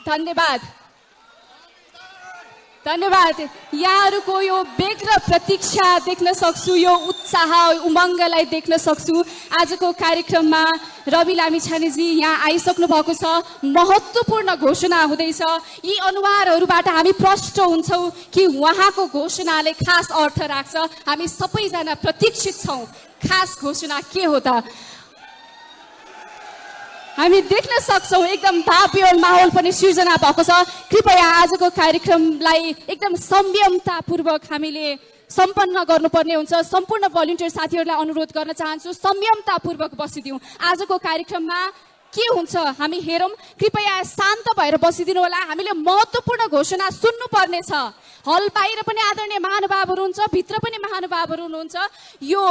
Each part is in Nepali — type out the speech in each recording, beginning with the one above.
धन्यवाद धन्यवाद। यहाँहरूको यो वेग र प्रतीक्षा देख्न सक्छु, यो उत्साह उमङ्गलाई देख्न सक्छु। आजको कार्यक्रममा रवि लामिछानेजी यहाँ आइसक्नु भएको छ। महत्त्वपूर्ण घोषणा हुँदैछ। यी अनुहारहरूबाट हामी प्रष्ट हुन्छौँ कि उहाँको घोषणाले खास अर्थ राख्छ। हामी सबैजना प्रतीक्षित छौँ खास घोषणा के हो त। हामी देख्न सक्छौँ एकदम भावविह्वल माहौल पनि सृजना भएको छ। कृपया आजको कार्यक्रमलाई एकदम संयमतापूर्वक हामीले सम्पन्न गर्नुपर्ने हुन्छ। सम्पूर्ण भलिन्टियर साथीहरूलाई अनुरोध गर्न चाहन्छु, संयमतापूर्वक बसिदिउँ। आजको कार्यक्रममा के हुन्छ हामी हेरौँ। कृपया शान्त भएर बसिदिनु होला। हामीले महत्त्वपूर्ण घोषणा सुन्नुपर्ने छ। हल बाहिर पनि आदरणीय महानुभावहरू हुन्छ, भित्र पनि महानुभावहरू हुनुहुन्छ। यो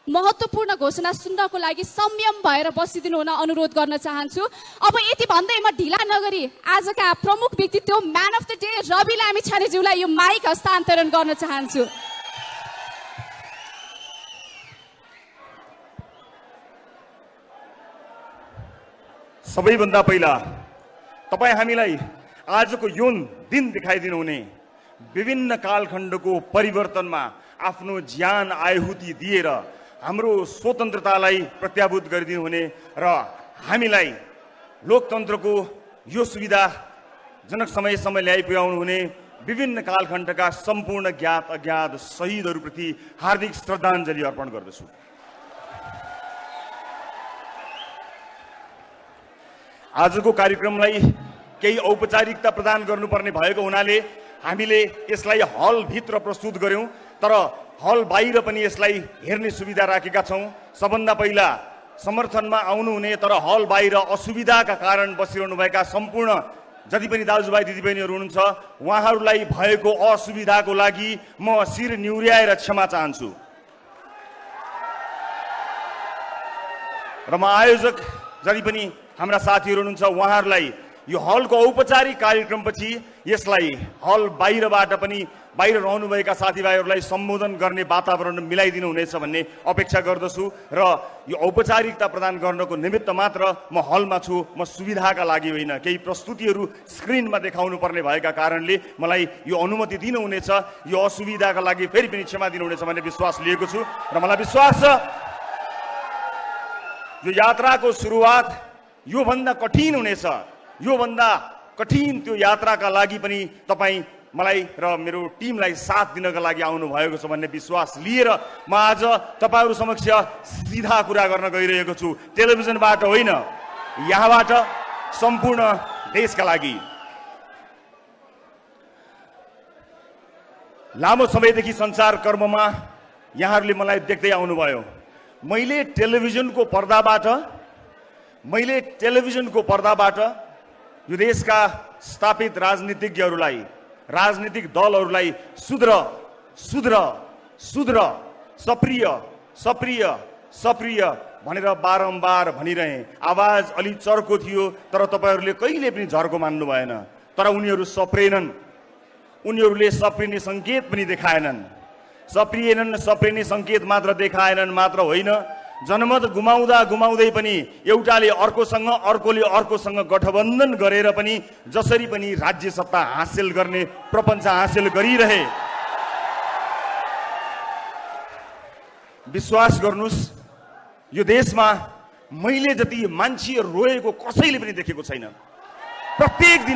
महत्त्वपूर्ण घोषणा सुन्नको लागि संयम भएर बसिदिनु हुन अनुरोध गर्न चाहन्छु। अब यति भन्दै म ढिला नगरी आजका प्रमुख व्यक्तित्व man of the day Rabi लामिछानेज्यूलाई यो माइक हस्तान्तरण गर्न चाहन्छु। सबैभन्दा पहिला तपाईँ हामीलाई आजको यो दिन देखाइदिनु हुने, विभिन्न कालखण्डको परिवर्तनमा आफ्नो ज्यान आहुति दिएर हाम्रो स्वतन्त्रतालाई प्रत्याभूत गरिदिनु हुने र हामीलाई लोकतन्त्रको यो सुविधाजनक समयसम्म ल्याइ पुर्याउनु हुने विभिन्न कालखण्डका सम्पूर्ण ज्ञात अज्ञात शहीदहरूप्रति हार्दिक श्रद्धाञ्जली अर्पण गर्दछु। आजको कार्यक्रमलाई केही औपचारिकता प्रदान गर्नुपर्ने भएको हुनाले हामीले यसलाई हलभित्र प्रस्तुत गर्यौं, तर हल बाहिर पनि यसलाई हेर्ने सुविधा राखेका छौं। सबभन्दा पहिला समर्थनमा आउनुहुने तर हल बाहिर असुविधाका कारण बसिरहनुभएका सम्पूर्ण जति पनि दाजुभाइ दिदीबहिनीहरू हुनुहुन्छ, उहाँहरूलाई भएको असुविधाको लागि म शिर निहुर्याएर क्षमा चाहन्छु र म आयोजक जति पनि हाम्रा साथीहरू हुनुहुन्छ उहाँहरूलाई यो हलको औपचारिक कार्यक्रमपछि यसलाई हल बाहिरबाट पनि बाहिर रहनुभएका साथीभाइहरूलाई सम्बोधन गर्ने वातावरण मिलाइदिनु हुनेछ भन्ने अपेक्षा गर्दछु र यो औपचारिकता प्रदान गर्नको निमित्त मात्र म हलमा छु। म सुविधाका लागि होइन, केही प्रस्तुतिहरू स्क्रिनमा देखाउनु पर्ने भएका कारणले मलाई यो अनुमति दिनुहुनेछ। यो असुविधाका लागि फेरि पनि क्षमा दिनुहुनेछ भन्ने विश्वास लिएको छु र मलाई विश्वास छ यो यात्राको सुरुवात योभन्दा कठिन हुनेछ। योभन्दा कठिन त्यो यात्राका लागि पनि तपाईँ मलाई र मेरो टिमलाई साथ दिनका लागि आउनु भएको छ भन्ने विश्वास लिएर म आज तपाईहरु समक्ष सिधा कुरा गर्न गइरहेको छु। टेलिभिजनबाट होइन, यहाँबाट सम्पूर्ण देशका लागि। लामो समयदेखि संचार कर्ममा यहाँहरूले मलाई देख्दै आउनुभयो। मैले टेलिभिजनको पर्दाबाट यो देशका स्थापित राजनीतिज्ञहरूलाई, राजनीतिक दलहरूलाई सुध्र सप्रिय भनेर बारम्बार भनिरहे। आवाज अलि चर्को थियो तर तपाईहरूले कहिले पनि झर्को मान्नु भएन। तर उनीहरू सप्रेनन्, उनीहरूले सप्रिने संकेत पनि देखाएनन्। सप्रिने संकेत मात्र देखाएनन् मात्र होइन, जनमत गुमाउँदै पनि एउटाले अर्कोसँग, अर्कोले अर्कोसँग गठबन्धन गरेर पनि जसरी पनि राज्य सत्ता हासिल गर्ने प्रपञ्च हासिल गरिरहे। विश्वास गर्नुस्, यो देशमा मैले जति मान्छेहरू रोएको कसैले पनि देखेको छैन। प्रत्येक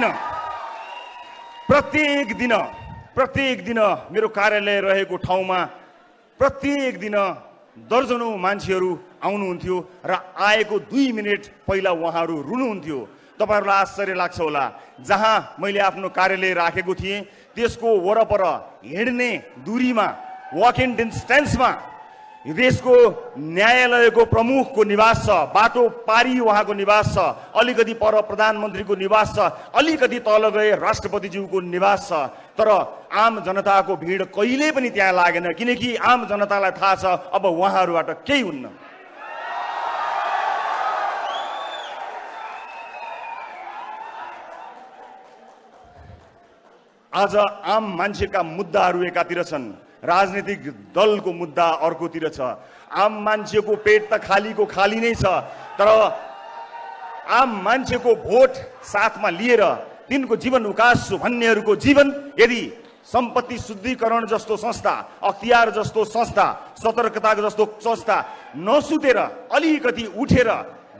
दिन मेरो कार्यालय रहेको ठाउँमा प्रत्येक दिन दर्जनौं मान्छेहरू आउनुहुन्थ्यो र आएको 2 मिनेट पहिला उहाँहरू रुनुहुन्थ्यो। तपाईहरुलाई आश्चर्य लाग्छ होला, जहाँ मैले आफ्नो कार्यालय राखेको थिएँ त्यसको वरपर हिँड्ने दूरीमा, वक इन डिस्टेन्समा यो देशको न्यायालयको प्रमुखको निवास छ, बाटो पारी उहाँको निवास छ, अलिकति पर प्रधानमन्त्रीको निवास छ, अलिकति तल गए राष्ट्रपतिज्यूको निवास छ। तर आम जनताको भिड कहिले पनि त्यहाँ लागेन, किनकि आम जनतालाई थाहा छ अब उहाँहरूबाट केही हुन्न। आज आम मान्छेका मुद्दाहरू एकातिर छन्, राजनीतिक दलको मुद्दा अर्कोतिर छ। आम मान्छेको पेट त खालीको खाली नै छ, तर आम मान्छेको भोट साथमा लिएर तिनको जीवन उकास्छु भन्नेहरूको जीवन यदि सम्पत्ति शुद्धिकरण जस्तो संस्था, अख्तियार जस्तो संस्था, सतर्कता जस्तो संस्था नसुतेर अलिकति उठेर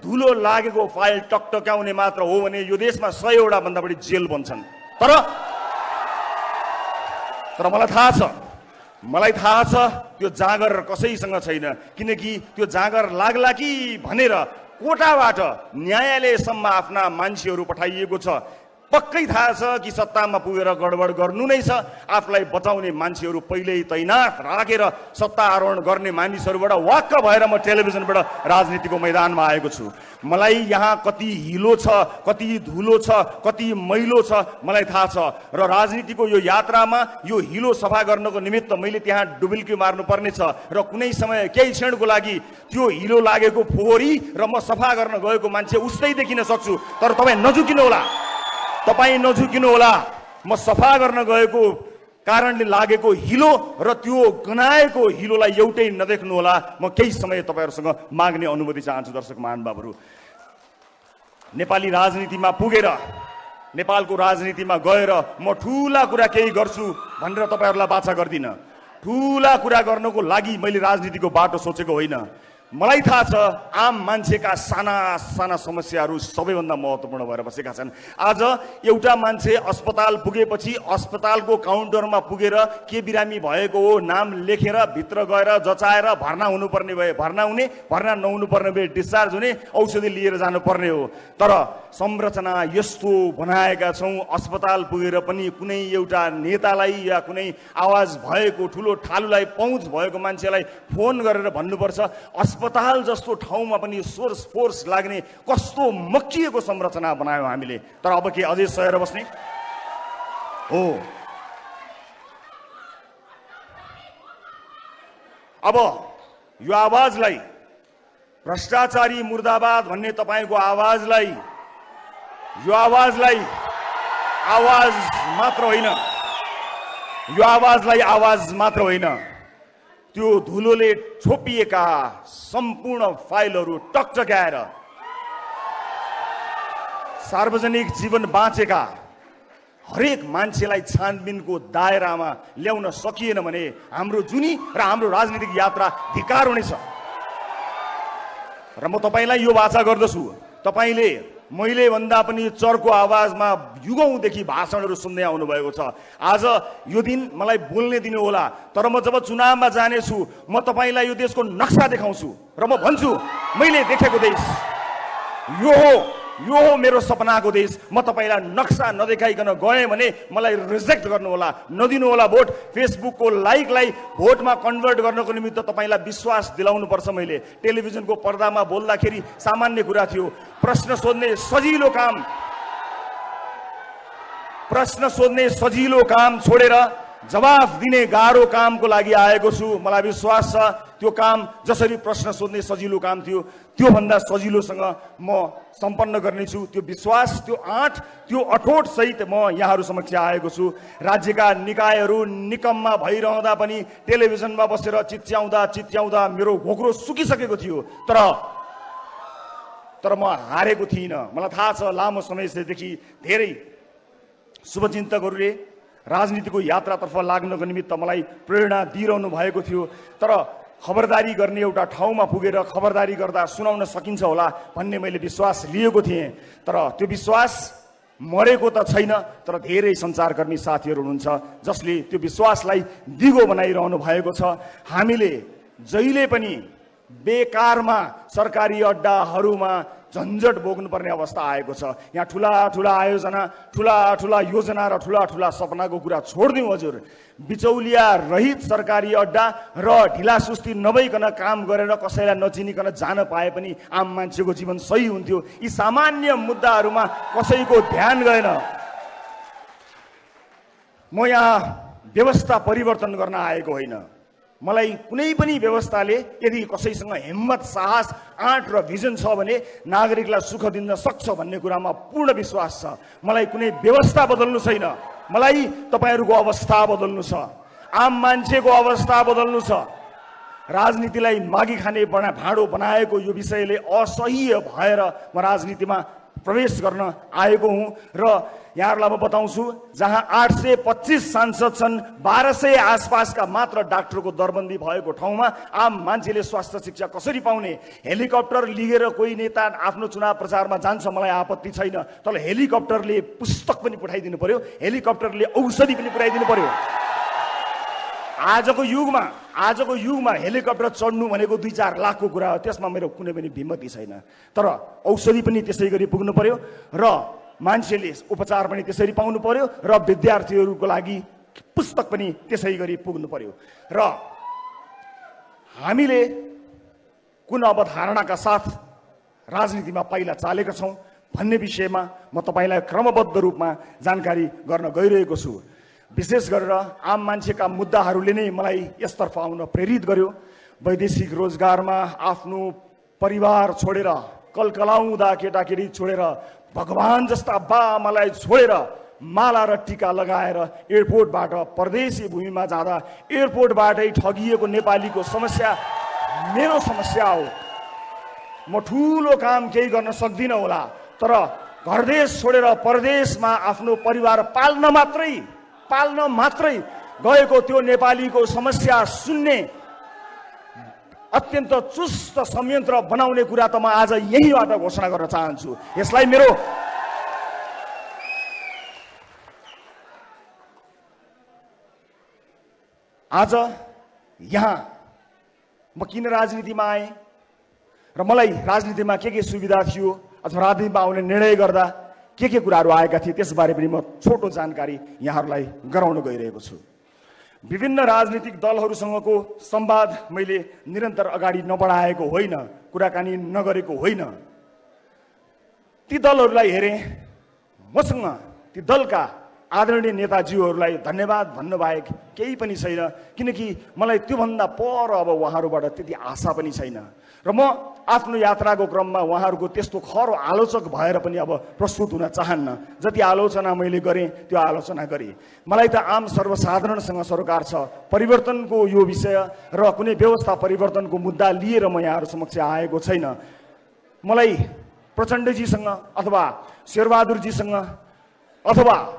धुलो लागेको फाइल टकटक्याउने मात्र हो भने यो देशमा 100 वटा भन्दा बढी जेल बन्छन्। तर मलाई थाहा छ त्यो जाँगर कसैसँग छैन, किनकि त्यो जाँगर लाग्ला कि भनेर कोटाबाट न्यायालयसम्म आफ्ना मान्छेहरू पठाइएको छ। पक्कै थाहा छ कि सत्तामा पुगेर गडबड गर्नु नै छ। आफूलाई बचाउने मान्छेहरू पहिल्यै तैनात राखेर सत्ता आरोहण गर्ने मानिसहरूबाट वाक्क भएर म टेलिभिजनबाट राजनीतिको मैदानमा आएको छु। मलाई यहाँ कति हिलो छ, कति धुलो छ, कति मैलो छ मलाई थाहा छ र राजनीतिको यो यात्रामा यो हिलो सफा गर्नको निमित्त मैले त्यहाँ डुबुल्की मार्नु पर्ने छ र कुनै समय केही क्षणको लागि त्यो हिलो लागेको फोहोरी र म सफा गर्न गएको मान्छे उस्तै देखिन सक्छु। तर तपाईँ नझुकिनु होला। म सफा गर्न गएको कारणले लागेको हिलो र त्यो गनाएको हिलोलाई एउटै नदेख्नु होला। म केही समय तपाईहरुसँग माग्ने अनुमति चाहन्छु। दर्शक महानुभावहरू, नेपाली राजनीतिमा पुगेर, नेपालको राजनीतिमा गएर म ठूला कुरा केही गर्छु भनेर तपाईहरुलाई बाचा गर्दिन। ठूला कुरा गर्नको लागि मैले राजनीतिको बाटो सोचेको होइन। मलाई थाहा छ आम मान्छेका साना साना समस्याहरू सबैभन्दा महत्त्वपूर्ण भएर बसेका छन्। आज एउटा मान्छे अस्पताल पुगेपछि अस्पतालको काउन्टरमा पुगेर के बिरामी भएको हो नाम लेखेर भित्र गएर जचाएर भर्ना हुनुपर्ने भए भर्ना हुने, भर्ना नहुनुपर्ने भए डिस्चार्ज हुने, औषधि लिएर जानुपर्ने हो। तर संरचना यस्तो बनाएका छौँ, अस्पताल पुगेर पनि कुनै एउटा नेतालाई या कुनै आवाज भएको ठुलो ठालुलाई पहुँच भएको मान्छेलाई फोन गरेर भन्नुपर्छ अस्पताल जस्तो ठाउँमा पनि सोर्स फोर्स लाग्ने कस्तो मक्किएको संरचना बनायौं हामीले। तर अब के अझै सहेर बस्ने हो? अब यो आवाजलाई, भ्रष्टाचारी मुर्दाबाद भन्ने तपाईको आवाजलाई, यो आवाजलाई आवाज मात्र होइन, यो आवाजलाई आवाज मात्र होइन, त्यो धुलोले छोपिएका सम्पूर्ण फाइलहरू टकटक्याएर सार्वजनिक जीवन बाँचेका हरेक मान्छेलाई छानबिनको दायरामा ल्याउन सकिएन भने हाम्रो जुनी र हाम्रो राजनीतिक यात्रा धिक्कार हुनेछ। र म तपाईलाई यो वाचा गर्दछु, तपाईले मैले भन्दा पनि चर्को आवाजमा युगौंदेखि भाषणहरू सुन्दै आउनु भएको छ। आज यो दिन मलाई बोल्ने दिनु होला, तर म जब चुनावमा जानेछु म तपाईलाई यो देशको नक्सा देखाउँछु र म भन्छु मैले देखेको देश यो हो मेरो सपनाको देश। म तपाईलाई नक्सा नदेखाइकन गएँ भने मलाई रिजेक्ट गर्नु होला, नदिनु होला भोट। फेसबुकको लाइकलाई भोटमा कन्भर्ट गर्नको निमित्त तपाईलाई विश्वास दिलाउनु पर्छ। मैले टेलिभिजनको पर्दामा बोल्दाखेरि सामान्य कुरा थियो, प्रश्न सोध्ने सजिलो काम छोडेर जवाफ दिने गाह्रो कामको लागि आएको छु। मलाई विश्वास छ त्यो काम जसरी प्रश्न सोध्ने सजिलो काम थियो त्यो भन्दा सजिलोसँग म सम्पन्न गर्नेछु। त्यो विश्वास, त्यो आँट, त्यो अठोट सहित म यहाँहरू समक्ष आएको छु। राज्यका निकायहरू निकम्मा भइरहँदा पनि टेलिभिजनमा बसेर चिच्याउँदा मेरो घोक्रो सुकिसकेको थियो। तर म हारेको थिइनँ। मलाई थाहा छ लामो समयदेखि धेरै शुभचिन्तकहरूले राजनीतिको यात्रातर्फ लाग्नको निमित्त मलाई प्रेरणा दिइरहनु भएको थियो। तर खबरदारी गर्ने एउटा ठाउँमा पुगेर खबरदारी गर्दा सुनाउन सकिन्छ होला भन्ने मैले विश्वास लिएको थिएँ। तर त्यो विश्वास मरेको त छैन, तर धेरै सञ्चारकर्मी साथीहरू हुनुहुन्छ जसले त्यो विश्वासलाई दिगो बनाइरहनु भएको छ। हामीले जहिले पनि बेकारमा सरकारी अड्डाहरूमा झन्झट भोग्नुपर्ने अवस्था आएको छ। यहाँ ठुला आयोजना, ठुला योजना र ठुला सपनाको कुरा छोड्दिउँ हजुर। बिचौलिया रहित सरकारी अड्डा र ढिलासुस्ती नभइकन काम गरेर कसैलाई नचिनिकन जान पाए पनि आम मान्छेको जीवन सही हुन्थ्यो। यी सामान्य मुद्दाहरूमा कसैको ध्यान गएन। म यहाँ व्यवस्था परिवर्तन गर्न आएको होइन। मलाई कुनै पनि व्यवस्थाले यदि कसैसँग हिम्मत, साहस, आँट र भिजन छ भने नागरिकलाई सुख दिन सक्छ भन्ने कुरामा पूर्ण विश्वास छ। मलाई कुनै व्यवस्था बदल्नु छैन, मलाई तपाईहरुको अवस्था बदल्नु छ, आम मान्छेको अवस्था बदल्नु छ। राजनीतिलाई मागी खाने भाँडो बनाएको यो विषयले असह्य भएर म राजनीतिमा प्रवेश गर्न आएको हुँ र यहाँहरूलाई म बताउँछु जहाँ 825 सांसद छन् 1200 आसपासका मात्र डाक्टरको दरबन्दी भएको ठाउँमा आम मान्छेले स्वास्थ्य शिक्षा कसरी पाउने? हेलिकप्टर लिएर कोही नेता आफ्नो चुनाव प्रचारमा जान्छ, मलाई आपत्ति छैन, तर हेलिकप्टरले पुस्तक पनि पठाइदिनु पर्यो, हेलिकप्टरले औषधि पनि पुर्याइदिनु पर्यो। आजको युगमा हेलिकप्टर चढ्नु भनेको 2-4 लाखको कुरा हो, त्यसमा मेरो कुनै पनि भिमति छैन। तर औषधि पनि त्यसै गरी पुग्नु पर्यो र मान्छेले उपचार पनि त्यसरी पाउनु पर्यो र विद्यार्थीहरूको लागि पुस्तक पनि त्यसै गरी पुग्नु पर्यो। र हामीले कुन अवधारणाका साथ राजनीतिमा पाइला चालेका छौँ भन्ने विषयमा म तपाईँलाई क्रमबद्ध रूपमा जानकारी गर्न गइरहेको छु। विशेष गरेर आम मान्छेका मुद्दाहरूले नै मलाई यसतर्फ आउन प्रेरित गर्यो। वैदेशिक रोजगारमा आफ्नो परिवार छोडेर, कलकलाउँदा केटाकेटी छोडेर, भगवान जस्ता बाआमालाई छोडेर माला र टीका लगाएर एयरपोर्टबाट परदेशी भूमिमा जाँदा एयरपोर्टबाटै ठगिएको नेपालीको समस्या मेरो समस्या हो। म ठुलो काम केही गर्न सक्दिनँ होला, तर घरदेश छोडेर परदेशमा आफ्नो परिवार पाल्न मात्रै गएको त्यो नेपालीको समस्या सुन्ने अत्यन्त चुस्त संयन्त्र बनाउने कुरा त म आज यहीबाट घोषणा गर्न चाहन्छु। यसलाई मेरो आज यहाँ म किन राजनीतिमा आएँ र मलाई राजनीतिमा के सुविधा थियो अथवा राजनीतिमा आउने निर्णय गर्दा के कुराहरू आएका थिए त्यसबारे पनि म छोटो जानकारी यहाँहरूलाई गराउन गइरहेको छु। विभिन्न राजनीतिक दलहरूसँगको संवाद मैले निरन्तर अगाडि नबढाएको होइन, कुराकानी नगरेको होइन। ती दलहरूलाई हेरेँ, मसँग ती दलका आदरणीय नेताजीहरूलाई धन्यवाद भन्नुभएक केही पनि छैन, किनकि मलाई त्योभन्दा पर अब उहाँहरूबाट त्यति आशा पनि छैन र म आफ्नो यात्राको क्रममा उहाँहरूको त्यस्तो खरो आलोचक भएर पनि अब प्रस्तुत हुन चाहन्न। जति आलोचना मैले गरेँ त्यो आलोचना गरेँ। मलाई त आम सर्वसाधारणसँग सरोकार छ। परिवर्तनको यो विषय र कुनै व्यवस्था परिवर्तनको मुद्दा लिएर म यहाँहरू समक्ष आएको छैन। मलाई प्रचण्डजीसँग अथवा शेरबहादुरजीसँग अथवा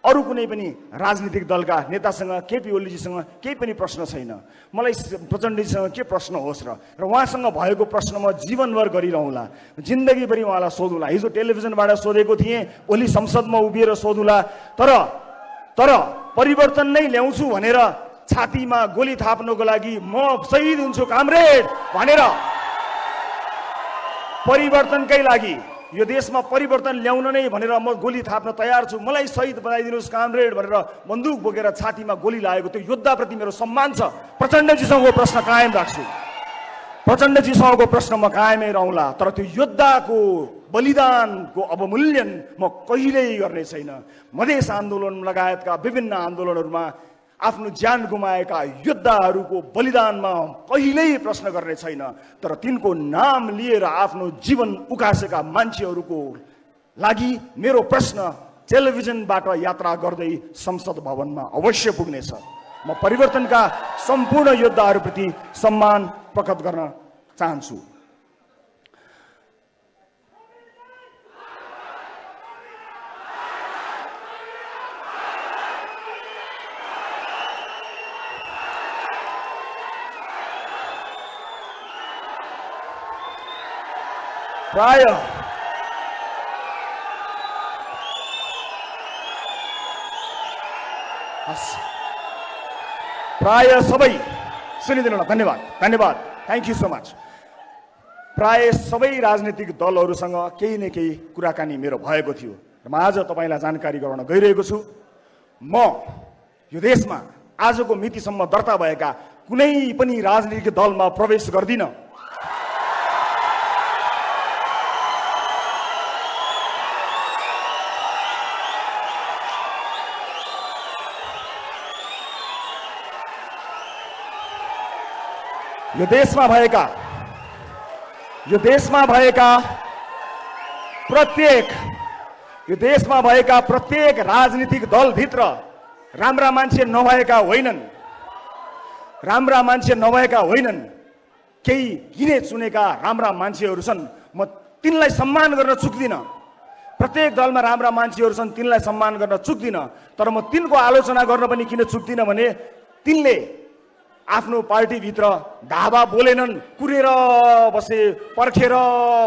अरू कुनै पनि राजनीतिक दलका नेतासँग, केपी ओलीजीसँग केही पनि प्रश्न छैन। मलाई प्रचण्डजीसँग के प्रश्न होस् र उहाँसँग भएको प्रश्न म जीवनभर गरिरहँला, जिन्दगीभरि उहाँलाई सोधौँला। हिजो टेलिभिजनबाट सोधेको थिएँ, ओली संसदमा उभिएर सोधौँला, तर परिवर्तन नै ल्याउँछु भनेर छातीमा गोली थाप्नको लागि म शहीद हुन्छु कामरेड भनेर परिवर्तनकै लागि, यो देशमा परिवर्तन ल्याउन नै भनेर म गोली थाप्न तयार छु, मलाई शहीद बनाइदिनुहोस् कामरेड भनेर बन्दुक बोकेर छातीमा गोली लागेको त्यो योद्धाप्रति मेरो सम्मान छ। प्रचण्डजीसँगको प्रश्न कायम राख्छु, प्रचण्डजीसँगको प्रश्न म कायमै रहला, तर त्यो योद्धाको बलिदानको अवमूल्यन म कहिल्यै गर्ने छैन। मधेस आन्दोलन लगायतका विभिन्न आन्दोलनहरूमा आफ्नो ज्यान गुमाएका योद्धाहरूको बलिदानमा कहिल्यै प्रश्न गर्ने छैन, तर तिनको नाम लिएर आफ्नो जीवन उकासेका मान्छेहरूको लागि मेरो प्रश्न टेलिभिजनबाट यात्रा गर्दै संसद भवनमा अवश्य पुग्नेछ। म परिवर्तनका सम्पूर्ण योद्धाहरूप्रति सम्मान प्रकट गर्न चाहन्छु। प्राय सबै सुनिदिनु, धन्यवाद, थ्याङ्क यू सो मच। प्राय सबै राजनीतिक दलहरूसँग केही न केही कुराकानी मेरो भएको थियो र म आज तपाईँलाई जानकारी गराउन गइरहेको छु। म यो देशमा आजको मितिसम्म दर्ता भएका कुनै पनि राजनीतिक दलमा प्रवेश गर्दिनँ। यो देशमा भएका राजनीतिक दलभित्र राम्रा मान्छे नभएका होइनन्, केही गिने चुनेका राम्रा मान्छेहरू छन्। म तिनलाई सम्मान गर्न चुक्दिनँ। प्रत्येक दलमा राम्रा मान्छेहरू छन्, तिनलाई सम्मान गर्न चुक्दिनँ। तर म तिनको आलोचना गर्न पनि किन चुक्दिनँ भने तिनले आफ्नो पार्टीभित्र धावा बोलेनन्, कुरेर बसे, पर्खेर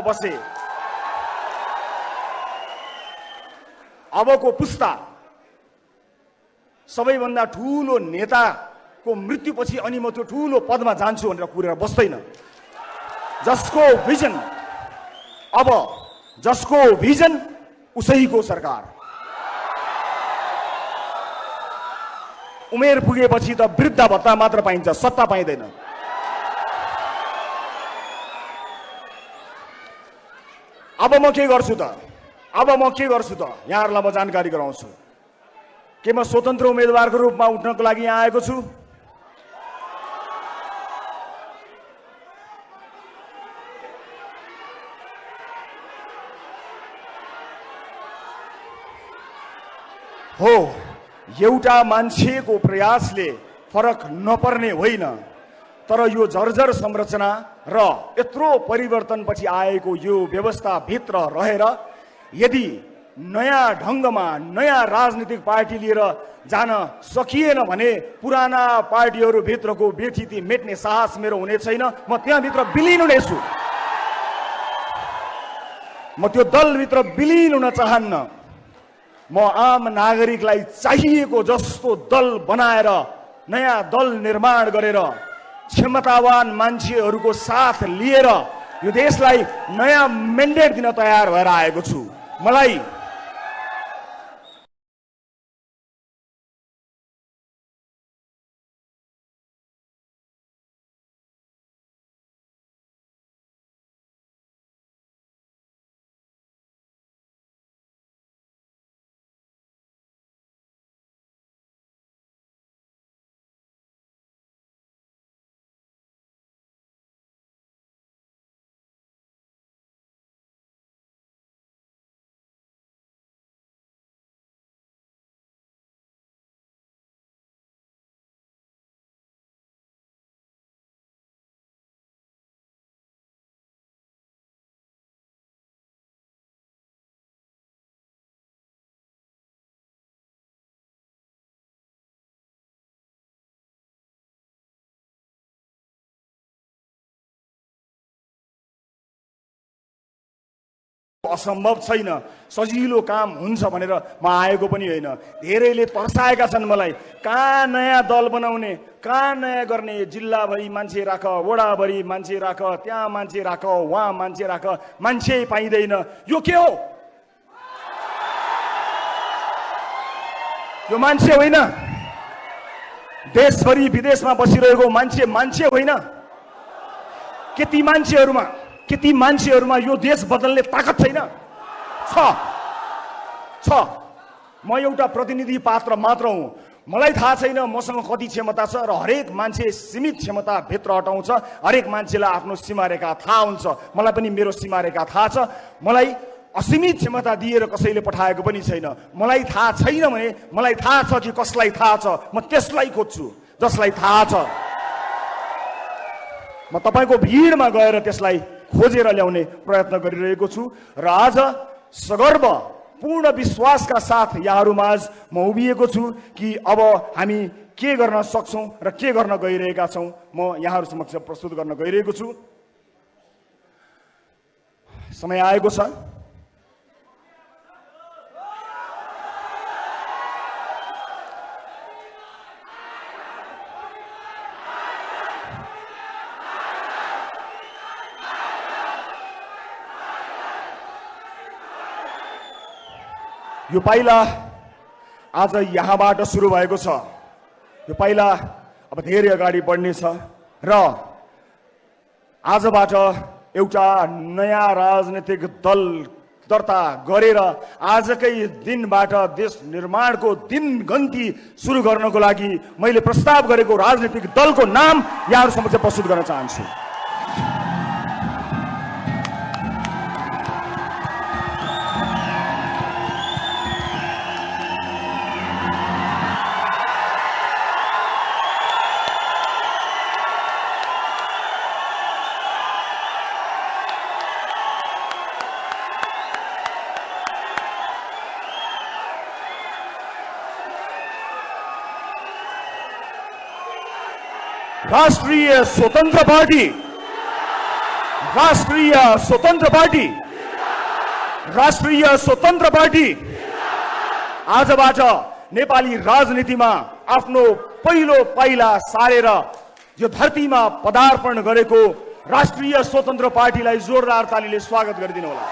बसे। अबको पुस्ता सबैभन्दा ठुलो नेताको मृत्युपछि अनि म त्यो ठुलो पदमा जान्छु भनेर कुरेर बस्दैन। जसको भिजन उसैको सरकार। उमेर पुगेपछि त वृद्ध भत्ता मात्र पाइन्छ, सत्ता पाइँदैन। अब म के गर्छु त यहाँहरूलाई म जानकारी गराउँछु। के म स्वतन्त्र उम्मेदवारको रूपमा उठ्नको लागि यहाँ आएको छु? हो, एउटा मान्छेको प्रयासले फरक नपर्ने होइन, तर यो जर्जर संरचना र यत्रो परिवर्तनपछि आएको यो व्यवस्थाभित्र रहेर यदि नयाँ ढङ्गमा नयाँ राजनीतिक पार्टी लिएर जान सकिएन भने पुराना पार्टीहरू भित्रको व्यथिति मेट्ने साहस मेरो हुने छैन। म त्यहाँभित्र विलिन हुनेछु। म त्यो दलभित्र विलिन हुन चाहन्न। म आम नागरिकलाई चाहिएको जस्तो दल बनाएर नयाँ दल निर्माण गरेर क्षमतावान मान्छेहरूको साथ लिएर यो देशलाई नयाँ मेन्डेट दिन तयार भएर आएको छु। मलाई असम्भव छैन, सजिलो काम हुन्छ भनेर म आएको पनि होइन। धेरैले तर्साएका छन् मलाई, कहाँ नयाँ दल बनाउने, कहाँ नयाँ गर्ने, जिल्लाभरि मान्छे राख, वडाभरि मान्छे राख, त्यहाँ मान्छे राख, वहाँ मान्छे राख, मान्छे पाइँदैन। यो के हो? यो मान्छे होइन। देशभरि विदेशमा बसिरहेको मान्छे होइन। के ती मान्छेहरूमा यो देश बदल्ने ताकत छैन? छ। म एउटा प्रतिनिधि पात्र मात्र हुँ। मलाई थाहा छैन मसँग कति क्षमता छ र हरेक मान्छे सीमित क्षमता भित्र अटाउँछ। हरेक मान्छेलाई आफ्नो सीमारेखा थाहा हुन्छ। मलाई पनि मेरो सीमारेखा थाहा छ। मलाई असीमित क्षमता दिएर कसैले पठाएको पनि छैन। मलाई थाहा छैन भने मलाई थाहा छ कि कसलाई थाहा छ, म त्यसलाई खोज्छु जसलाई थाहा छ। म तपाईको भिडमा गएर त्यसलाई खोजेर ल्याउने प्रयत्न गरिरहेको छु र आज सगर्व पूर्ण विश्वासका साथ यहाँहरूमाझ म उभिएको छु कि अब हामी के गर्न सक्छौं र के गर्न गइरहेका छौं म यहाँहरू समक्ष प्रस्तुत गर्न गइरहेको छु। समय आएको छ। यो पाइला आज यहाँबाट सुरु भएको छ। यो पाइला अब धेरै अगाडि बढ्नेछ र आजबाट एउटा नयाँ राजनीतिक दल दर्ता गरेर आजकै दिनबाट देश निर्माणको दिनगन्ती सुरु गर्नको लागि मैले प्रस्ताव गरेको राजनीतिक दलको नाम यहाँहरू समक्ष प्रस्तुत गर्न चाहन्छु। राष्ट्रिय स्वतन्त्र पार्टी, राष्ट्रिय स्वतन्त्र पार्टी, राष्ट्रिय स्वतन्त्र पार्टी आजबाट नेपाली राजनीतिमा आफ्नो पहिलो पाइला सारेर यो धरतीमा पदार्पण गरेको राष्ट्रिय स्वतन्त्र पार्टीलाई जोरदार तालीले स्वागत गरिदिनु होला।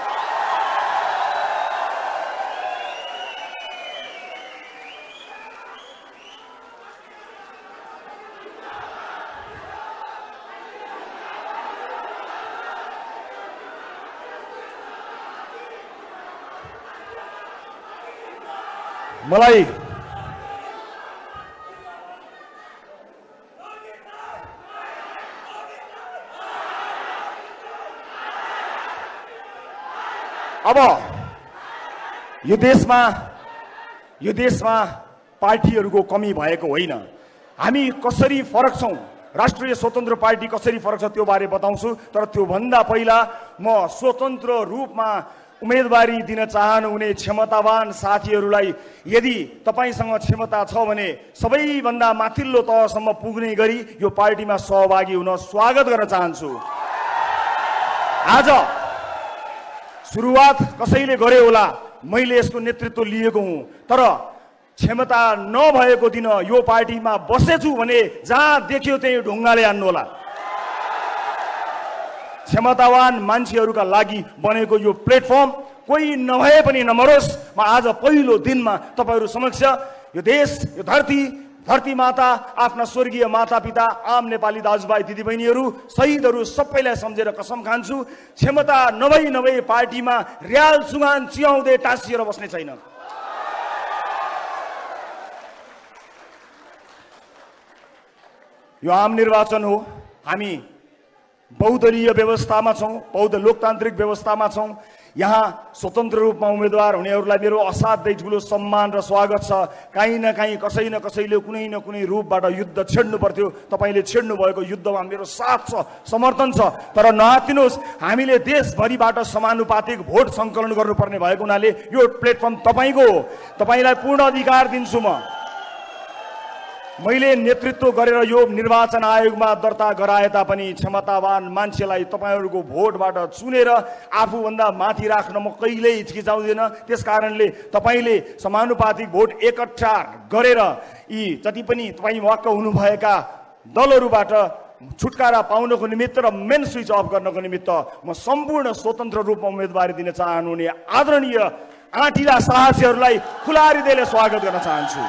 मलाई अब यो देशमा पार्टीहरूको कमी भएको होइन। हामी कसरी फरक छौं, राष्ट्रिय स्वतन्त्र पार्टी कसरी फरक छ त्यो बारे बताउँछु। तर त्यो भन्दा पहिला म स्वतन्त्र रूपमा उम्मेदवारी दिन चाहनुहुने क्षमतावान साथीहरूलाई यदि तपाईसँग क्षमता छ भने सबैभन्दा माथिल्लो तहसम्म पुग्ने गरी यो पार्टीमा सहभागी हुन स्वागत गर्न चाहन्छु। आज सुरुवात कसैले गरे होला, मैले यसको नेतृत्व लिएको हुँ, तर क्षमता नभएको दिन यो पार्टीमा बसेछु भने जहाँ देख्यो त्यही ढुङ्गाले हान्नु होला। क्षमतावान मान्छेहरूका लागि बनेको यो प्लेटफर्म कोही नभए पनि नमरोस्। म आज पहिलो दिनमा तपाईहरू समक्ष यो देश, यो धरती माता, आफ्ना स्वर्गीय मातापिता, आम नेपाली दाजुभाइ दिदीबहिनीहरू, शहीदहरू सबैलाई सम्झेर कसम खान्छु, क्षमता नभई पार्टीमा र्याल सुगान चियाउँदै टाँसिएर बस्ने छैन। यो आम निर्वाचन हो। हामी बहुदलीय व्यवस्थामा छौं, बहु लोकतान्त्रिक व्यवस्थामा छौं। यहाँ स्वतन्त्र रूपमा उम्मेदवार हुनेहरूलाई मेरो असाध्यै ठुलो सम्मान र स्वागत छ। कहीँ न कहीँ कसै न कसैले कुनै न कुनै रूपबाट युद्ध छेड्नु पर्थ्यो। तपाईले छेड्नु भएको युद्धमा मेरो साथ छ, समर्थन छ। तर नआत्तिनुहोस्, हामीले देशभरिबाट समानुपातिक भोट सङ्कलन गर्नुपर्ने भएको हुनाले यो प्लेटफर्म तपाईको हो। तपाईलाई पूर्ण अधिकार दिन्छु। मैले नेतृत्व गरेर यो निर्वाचन आयोगमा दर्ता गराए तापनि क्षमतावान मान्छेलाई तपाईहरूको भोटबाट चुनेर आफूभन्दा माथि राख्न म कहिल्यै हिचकिचाउँदिन। त्यसकारणले तपाईले समानुपातिक भोट एकट्ठा गरेर यी जति पनि तपाई वाक्क हुनुभएका दलहरूबाट छुटकारा पाउनको निमित्त र मेन स्विच अफ गर्नको निमित्त म सम्पूर्ण स्वतन्त्र रूपमा उम्मेदवारी दिन चाहनुहुने आदरणीय आँटिला साहसीहरूलाई खुला हृदयले स्वागत गर्न चाहन्छु।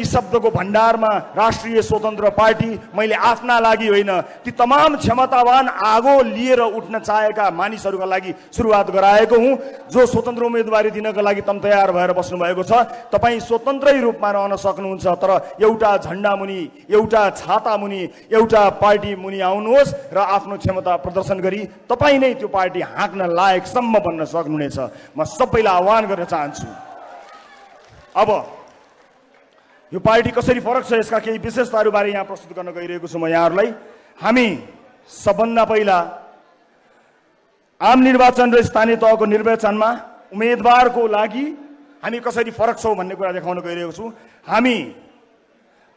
शब्दको भण्डारमा राष्ट्रिय स्वतन्त्र पार्टी मैले आफ्ना लागि होइन, ती तमाम क्षमतावान आगो लिएर उठ्न चाहेका मानिसहरूका लागि सुरुवात गराएको हुँ। जो स्वतन्त्र उम्मेदवारी दिनका लागि तम तयार भएर बस्नु भएको छ, तपाईँ स्वतन्त्रै रूपमा रहन सक्नुहुन्छ। तर एउटा झण्डा मुनि, एउटा छाता मुनि, एउटा पार्टी मुनि आउनुहोस् र आफ्नो क्षमता प्रदर्शन गरी तपाईँ नै त्यो पार्टी हाँक्न लायकसम्म बन्न सक्नुहुनेछ। म सबैलाई आह्वान गर्न चाहन्छु। अब यो पार्टी कसरी फरक छ यसका केही विशेषताहरू बारे यहाँ प्रस्तुत गर्न गइरहेको छु म यहाँहरूलाई। हामी सबभन्दा पहिला आम निर्वाचन र स्थानीय तहको निर्वाचनमा उम्मेदवारको लागि हामी कसरी फरक छौं भन्ने कुरा देखाउन गइरहेको छु। हामी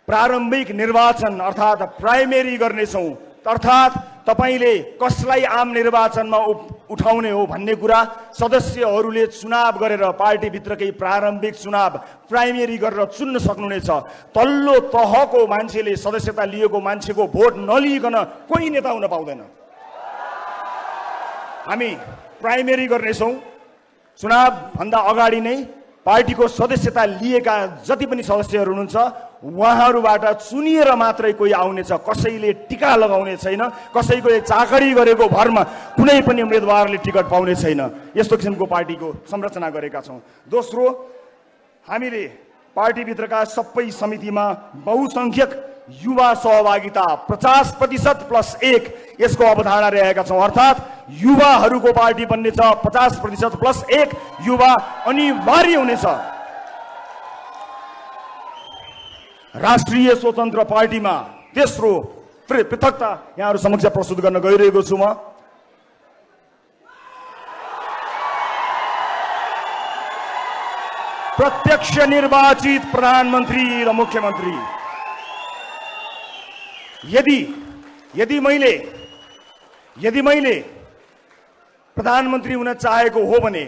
प्रारम्भिक निर्वाचन अर्थात् प्राइमेरी गर्नेछौँ। अर्थात् तपाईले कसलाई आम निर्वाचनमा उठाउने हो भन्ने कुरा सदस्यहरूले चुनाव गरेर पार्टीभित्रकै प्रारम्भिक चुनाव प्राइमेरी गरेर चुन्न सक्नुहुनेछ। तल्लो तहको मान्छेले सदस्यता लिएको मान्छेको भोट नलिइकन कोही नेता हुन पाउँदैन। हामी प्राइमेरी गर्नेछौँ। चुनाव भन्दा अगाडि नै पार्टीको सदस्यता लिएका जति पनि सदस्यहरू हुनुहुन्छ उहाँहरूबाट चुनिएर मात्रै कोही आउनेछ। कसैले टिका लगाउने छैन, कसैको चाकरी गरेको भरमा कुनै पनि उम्मेदवारले टिकट पाउने छैन। यस्तो किसिमको पार्टीको संरचना गरेका छौं। दोस्रो, हामीले पार्टीभित्रका सबै समितिमा बहुसंख्यक युवा सहभागिता 50% + 1 यसको अवधारणा रहेका छौं। अर्थात् युवाहरूको पार्टी बन्ने छ। 50% + 1 युवा अनिवार्य हुनेछ। राष्ट्रिय स्वतन्त्र पार्टीमा तेस्रो पृथकता यहाँहरू समक्ष प्रस्तुत गर्न गइरहेको छु म। प्रत्यक्ष निर्वाचित प्रधानमन्त्री र मुख्यमन्त्री यदि मैले प्रधानमन्त्री हुन चाहेको हो भने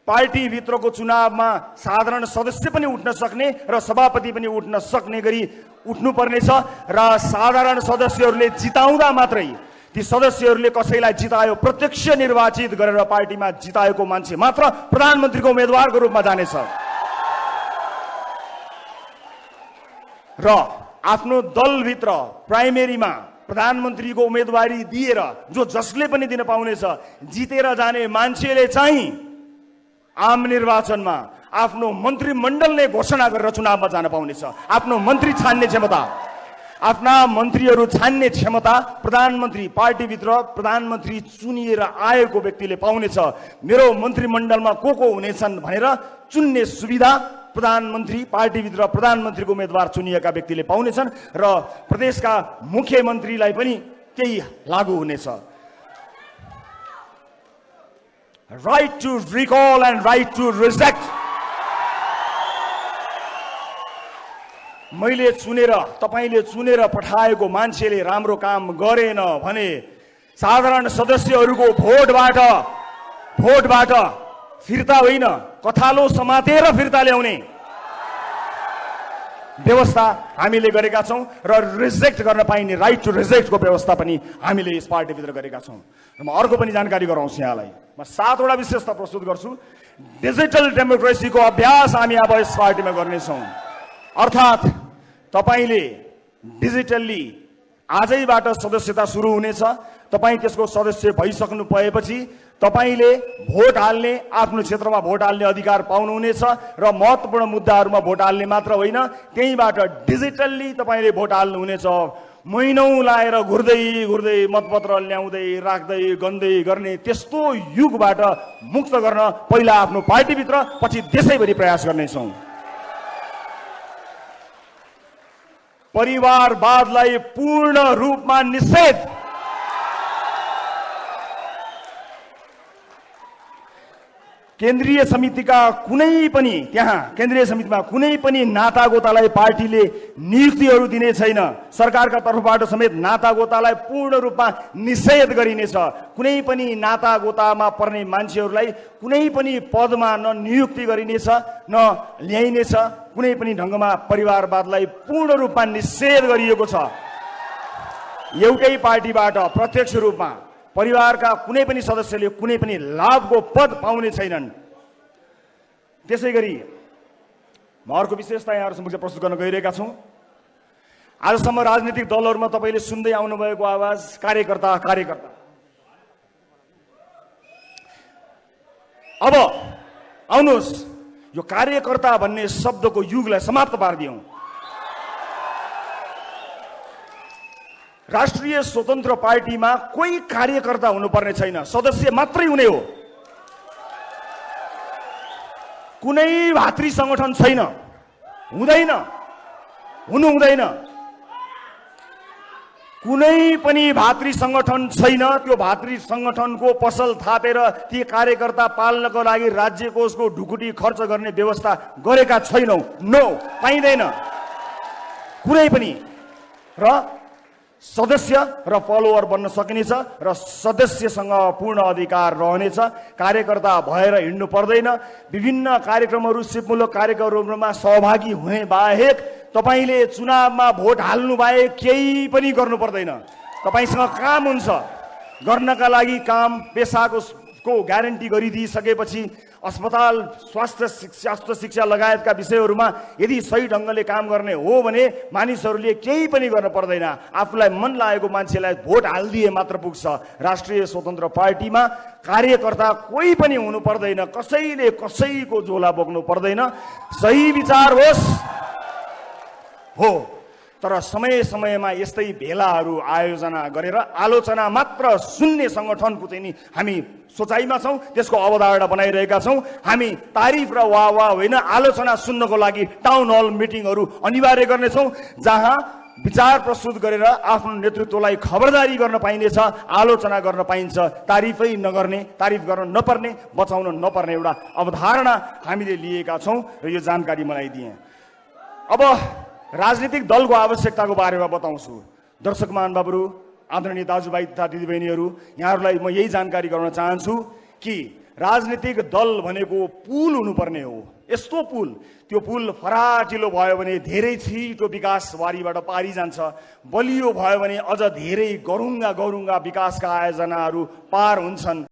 पार्टी भित्रको चुनावमा साधारण सदस्य पनि उठ्न सक्ने र सभापति पनि उठ्न सक्ने गरी उठ्नुपर्नेछ र साधारण सदस्यहरूले जिताउँदा मात्रै ती सदस्यहरूले कसैलाई जितायो प्रत्यक्ष निर्वाचित गरेर पार्टीमा जिताएको मान्छे मात्र प्रधानमन्त्रीको उम्मेदवारको रूपमा जानेछ र आफ्नो दलभित्र प्राइमेरीमा प्रधानमन्त्रीको उम्मेदवारी दिएर जसले पनि दिन पाउनेछ जितेर जाने मान्छेले चाहिँ आम निर्वाचनमा आफ्नो मन्त्रीमण्डलले घोषणा गरेर चुनावमा जान पाउनेछ आफ्नो मन्त्री छान्ने क्षमता आफ्ना मन्त्रीहरू छान्ने क्षमता प्रधानमन्त्री पार्टीभित्र प्रधानमन्त्री चुनिएर आएको व्यक्तिले पाउनेछ मेरो मन्त्रीमण्डलमा को हुनेछन् भनेर चुन्ने सुविधा प्रधानमन्त्री पार्टीभित्र प्रधानमन्त्रीको उम्मेदवार चुनिएका व्यक्तिले पाउनेछन् र प्रदेशका मुख्यमन्त्रीलाई पनि त्यही लागू हुनेछ right to recall and right to reject मैले चुनेर तपाईले चुनेर पठाएको मान्छेले राम्रो काम गरेन भने साधारण सदस्यहरूको भोटबाट फिर्ता होइन कथालो समातेर फिर्ता ल्याउने व्यवस्था हामीले गरेका छौं र रिजेक्ट गर्न पाइने राइट टु रिजेक्टको व्यवस्था पनि हामीले यस पार्टीभित्र गरेका छौं र म अर्को पनि जानकारी गराउँछु यहाँलाई म 7 वटा विशेषता प्रस्तुत गर्छु डिजिटल डेमोक्रेसीको अभ्यास हामी अब यस पार्टीमा गर्नेछौं अर्थात् तपाईले डिजिटल्ली आजैबाट सदस्यता सुरु हुनेछ तपाई त्यसको सदस्य भइसक्नु भएपछि तपाईले भोट हाल्ने आफ्नो क्षेत्रमा भोट हाल्ने अधिकार पाउनुहुनेछ र महत्त्वपूर्ण मुद्दाहरूमा भोट हाल्ने मात्र होइन त्यहीबाट डिजिटल्ली तपाईले भोट हाल्नुहुनेछ महिनौं लाएर घुर्दै मतपत्र ल्याउँदै राख्दै गन्दै गर्ने त्यस्तो युगबाट मुक्त गर्न पहिला आफ्नो पार्टीभित्र पछि देशैभरि प्रयास गर्नेछौं परिवारवादलाई पूर्ण रूपमा निषेध केन्द्रीय समितिका कुनै पनि त्यहाँ केन्द्रीय समितिमा कुनै पनि नातागोतालाई पार्टीले नियुक्तिहरू दिने छैन सरकारका तर्फबाट समेत नातागोतालाई पूर्ण रूपमा निषेध गरिनेछ कुनै पनि नातागोतामा पर्ने मान्छेहरूलाई कुनै पनि पदमा न नियुक्ति गरिनेछ न ल्याइनेछ कुनै पनि ढंगमा परिवारवादलाई पूर्ण रूपमा निषेध गरिएको छ एउटै पार्टीबाट प्रत्यक्ष रूपमा परिवारका कुनै पनि सदस्यले कुनै पनि लाभको पद पाउने छैनन् त्यसैगरी म अर्को विशेषता यहाँहरु समक्ष प्रस्तुत गर्न गइरहेका छौं आजसम्म राजनीतिक दलहरुमा तपाईले सुन्दै आउनु भएको आवाज कार्यकर्ता अब आउनुस् यो कार्यकर्ता भन्ने शब्दको युगलाई समाप्त पार्दियौं राष्ट्रिय स्वतन्त्र पार्टीमा कोही कार्यकर्ता हुनुपर्ने छैन सदस्य मात्रै हुने हो कुनै भातृ संगठन छैन हुँदैन कुनै पनि भातृ संगठन छैन त्यो भातृ संगठनको पसल थापेर ती कार्यकर्ता पाल्नको लागि राज्य कोषको ढुकुटी खर्च गर्ने व्यवस्था गरेका छैनौं नो पाइदैन कुनै पनि र सदस्य र फलोअर बन्न सकिनेछ र सदस्यसँग पूर्ण अधिकार रहनेछ कार्यकर्ता भएर हिँड्नु पर्दैन विभिन्न कार्यक्रमहरू सिपमूलक कार्यक्रमहरूमा सहभागी हुने बाहेक तपाईले चुनावमा भोट हाल्नु बाहेक केही पनि गर्नु पर्दैन तपाईसँग काम हुन्छ गर्नका लागि काम पेशाको ग्यारेन्टी गरिदिइसकेपछि अस्पताल स्वास्थ्य शिक्षा लगायतका विषयहरूमा यदि सही ढंगले काम गर्ने हो भने मानिसहरूले केही पनि गर्न पर्दैन आफूलाई मन लागेको मान्छेलाई भोट हाल्दिए मात्र पुग्छ राष्ट्रिय स्वतन्त्र पार्टीमा कार्यकर्ता कोही पनि हुनु पर्दैन कसैले कसैको झोला बोक्नु पर्दैन सही विचार होस् हो तर समय समयमा यस्तै भेलाहरू आयोजना गरेर आलोचना मात्र सुन्ने संगठनको चाहिँ नि हामी सोचाइमा छौं त्यसको अवधारणा बनाइरहेका छौं हामी तारिफ र वाह होइन आलोचना सुन्नको लागि टाउन हल मिटिङहरू अनिवार्य गर्नेछौं जहाँ विचार प्रस्तुत गरेर आफ्नो नेतृत्वलाई खबरदारी गर्न पाइनेछ आलोचना गर्न पाइन्छ तारिफै नगर्ने तारिफ गर्न नपर्ने बचाउन नपर्ने एउटा अवधारणा हामीले लिएका छौं र यो जानकारी मलाई दिए अब राजनीतिक दलको आवश्यकताको बारेमा बताउँछु दर्शक महानुभावहरू, आदरणीय दाजुभाइ तथा दिदीबहिनीहरू, यहाँहरूलाई म यही जानकारी गराउन चाहन्छु कि राजनीतिक दल भनेको पुल हुनुपर्ने हो। यस्तो पुल, त्यो पुल फराकिलो भयो भने धेरै छिटो विकासवारीबाट पारी जान्छ, बलियो भयो भने अझ धेरै गरुङ्गा विकासका आयोजनाहरू पार हुन्छन्।